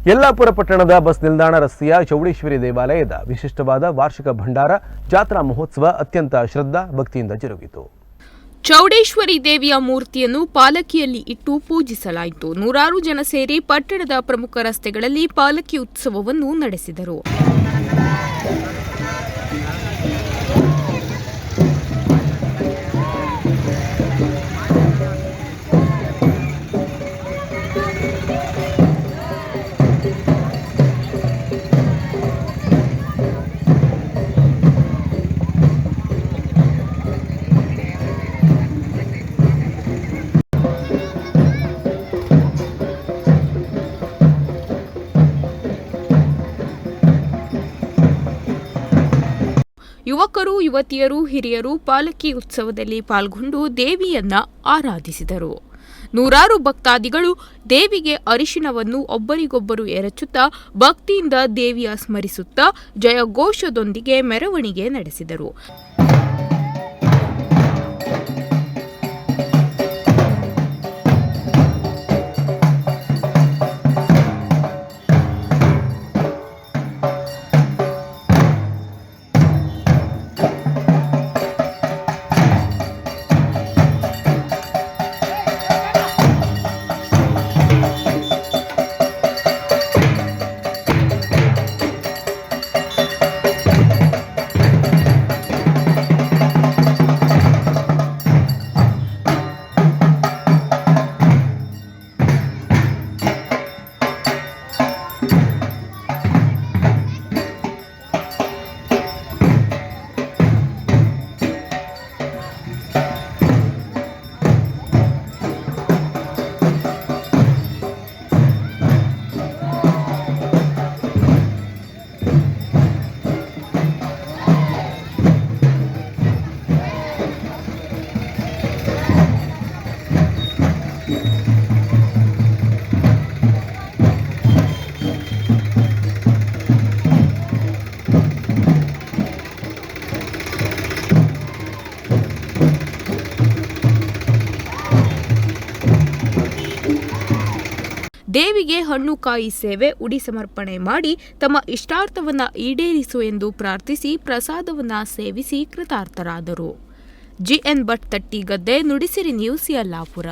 ಯಲ್ಲಾಪುರ ಪಟ್ಟಣದ ಬಸ್ ನಿಲ್ದಾಣ ರಸ್ತೆಯ ಚೌಡೇಶ್ವರಿ ದೇವಾಲಯದ ವಿಶಿಷ್ಟವಾದ ವಾರ್ಷಿಕ ಭಂಡಾರ ಜಾತ್ರಾ ಮಹೋತ್ಸವ ಅತ್ಯಂತ ಶ್ರದ್ಧಾ ಭಕ್ತಿಯಿಂದ ಜರುಗಿತು. ಚೌಡೇಶ್ವರಿ ದೇವಿಯ ಮೂರ್ತಿಯನ್ನು ಪಾಲಕಿಯಲ್ಲಿ ಇಟ್ಟು ಪೂಜಿಸಲಾಯಿತು. ನೂರಾರು ಜನ ಸೇರಿ ಪಟ್ಟಣದ ಪ್ರಮುಖ ರಸ್ತೆಗಳಲ್ಲಿ ಪಾಲಕಿ ಉತ್ಸವವನ್ನು ನಡೆಸಿದರು. ಯುವಕರು, ಯುವತಿಯರು, ಹಿರಿಯರು ಪಾಲಕಿ ಉತ್ಸವದಲ್ಲಿ ಪಾಲ್ಗೊಂಡು ದೇವಿಯನ್ನ ಆರಾಧಿಸಿದರು. ನೂರಾರು ಭಕ್ತಾದಿಗಳು ದೇವಿಗೆ ಅರಿಶಿಣವನ್ನು ಒಬ್ಬರಿಗೊಬ್ಬರು ಎರಚುತ್ತಾ ಭಕ್ತಿಯಿಂದ ದೇವಿಯ ಸ್ಮರಿಸುತ್ತಾ ಜಯಘೋಷದೊಂದಿಗೆ ಮೆರವಣಿಗೆ ನಡೆಸಿದರು. ದೇವಿಗೆ ಹಣ್ಣು ಕಾಯಿ ಸೇವೆ ಉಡಿ ಸಮರ್ಪಣೆ ಮಾಡಿ ತಮ್ಮ ಇಷ್ಟಾರ್ಥವನ್ನ ಈಡೇರಿಸು ಎಂದು ಪ್ರಾರ್ಥಿಸಿ ಪ್ರಸಾದವನ್ನ ಸೇವಿಸಿ ಕೃತಾರ್ಥರಾದರು. G N Bhat Tattigadde, Nudisiri news, Yellapur.